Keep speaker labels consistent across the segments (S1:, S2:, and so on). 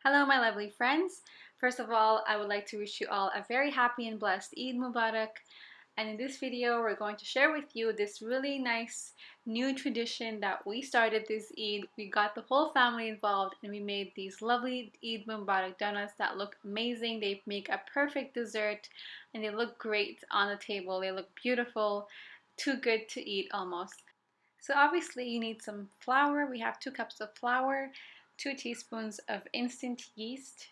S1: Hello, my lovely friends. First of all, I would like to wish you all a very happy and blessed Eid Mubarak. And in this video, we're going to share with you this really nice new tradition that we started this Eid. We got the whole family involved and we made these lovely Eid Mubarak donuts that look amazing. They make a perfect dessert and they look great on the table. They look beautiful, too good to eat almost. So obviously you need some flour. We have 2 cups of flour, 2 teaspoons of instant yeast.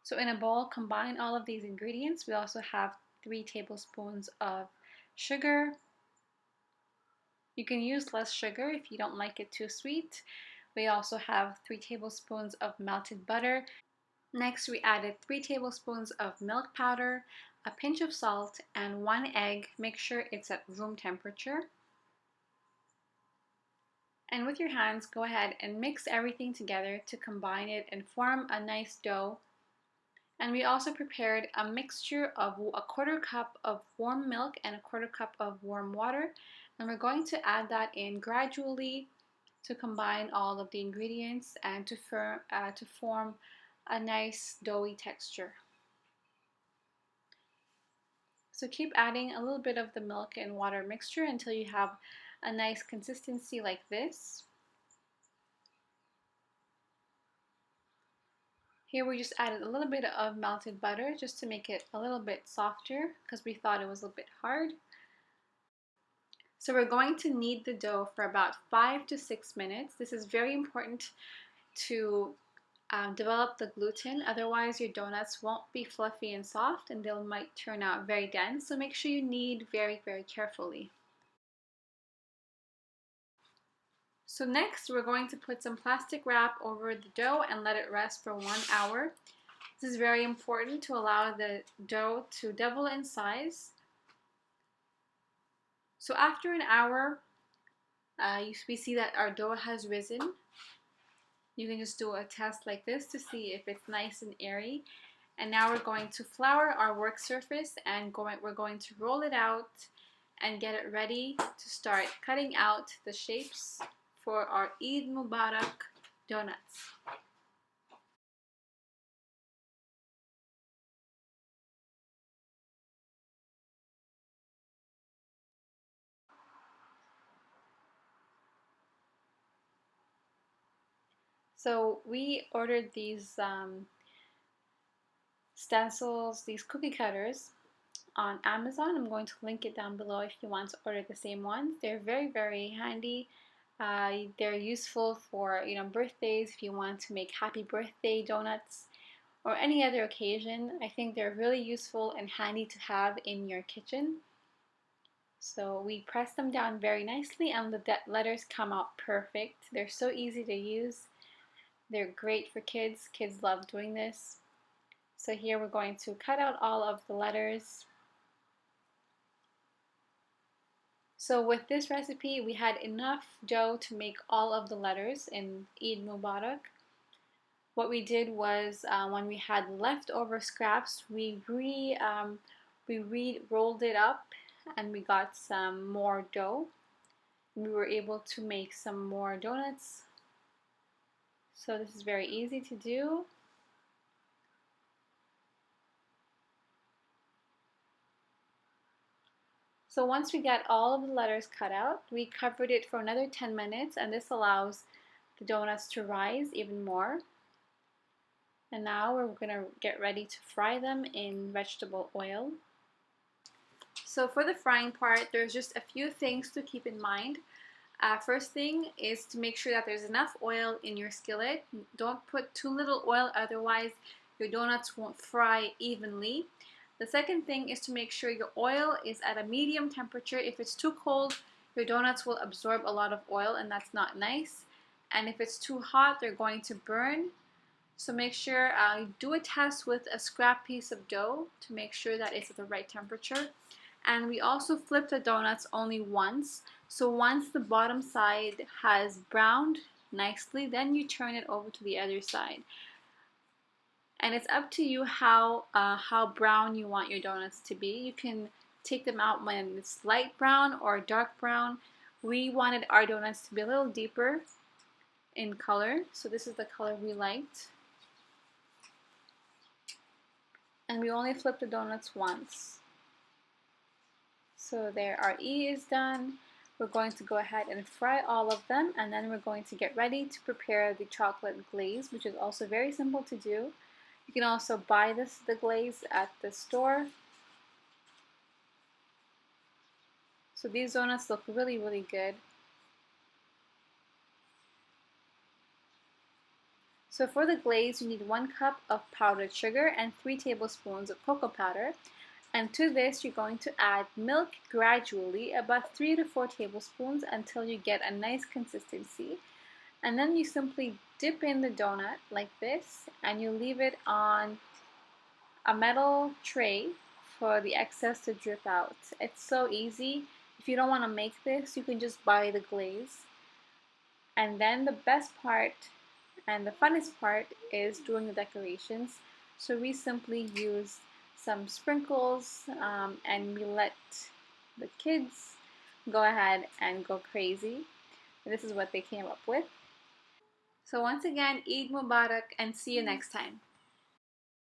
S1: So in a bowl, combine all of these ingredients. We also have 3 tablespoons of sugar. You can use less sugar if you don't like it too sweet. We also have 3 tablespoons of melted butter. Next, we added 3 tablespoons of milk powder, a pinch of salt, and 1 egg. Make sure it's at room temperature. And with your hands, go ahead and mix everything together to combine it and form a nice dough. And we also prepared a mixture of a 1/4 cup of warm milk and a 1/4 cup of warm water. And we're going to add that in gradually to combine all of the ingredients and to form a nice doughy texture. So keep adding a little bit of the milk and water mixture until you have a nice consistency like this. Here we just added a little bit of melted butter just to make it a little bit softer because we thought it was a little bit hard. So we're going to knead the dough for about 5 to 6 minutes. This is very important to develop the gluten, otherwise your donuts won't be fluffy and soft and they might turn out very dense. So make sure you knead very, very carefully. So next we're going to put some plastic wrap over the dough and let it rest for 1 hour. This is very important to allow the dough to double in size. So after an hour, we see that our dough has risen. You can just do a test like this to see if it's nice and airy. And now we're going to flour our work surface and we're going to roll it out and get it ready to start cutting out the shapes for our Eid Mubarak donuts. So we ordered these stencils, these cookie cutters on Amazon. I'm going to link it down below if you want to order the same ones. They're very, very handy. They're useful for birthdays if you want to make happy birthday donuts or any other occasion. I think they're really useful and handy to have in your kitchen. So we press them down very nicely and the letters come out perfect. They're so easy to use. They're great for kids. Kids love doing this. So here we're going to cut out all of the letters. So with this recipe, we had enough dough to make all of the letters in Eid Mubarak. What we did was when we had leftover scraps, we rolled it up and we got some more dough. We were able to make some more donuts. So this is very easy to do. So once we got all of the letters cut out, we covered it for another 10 minutes and this allows the donuts to rise even more. And now we're going to get ready to fry them in vegetable oil. So for the frying part, there's just a few things to keep in mind. First thing is to make sure that there's enough oil in your skillet. Don't put too little oil, otherwise your donuts won't fry evenly. The second thing is to make sure your oil is at a medium temperature. If it's too cold, your donuts will absorb a lot of oil and that's not nice. And if it's too hot, they're going to burn. So make sure you do a test with a scrap piece of dough to make sure that it's at the right temperature. And we also flip the donuts only once. So once the bottom side has browned nicely, then you turn it over to the other side. And it's up to you how brown you want your donuts to be. You can take them out when it's light brown or dark brown. We wanted our donuts to be a little deeper in color. So this is the color we liked. And we only flip the donuts once. So there, our E is done. We're going to go ahead and fry all of them, and then we're going to get ready to prepare the chocolate glaze, which is also very simple to do. You can also buy the glaze at the store. So these donuts look really, really good. So for the glaze, you need 1 cup of powdered sugar and 3 tablespoons of cocoa powder. And to this, you're going to add milk gradually, about 3 to 4 tablespoons until you get a nice consistency. And then you simply dip in the donut like this, and you leave it on a metal tray for the excess to drip out. It's so easy. If you don't want to make this, you can just buy the glaze. And then the best part and the funnest part is doing the decorations. So we simply use some sprinkles and we let the kids go ahead and go crazy. This is what they came up with. So once again, Eid Mubarak and see you next time.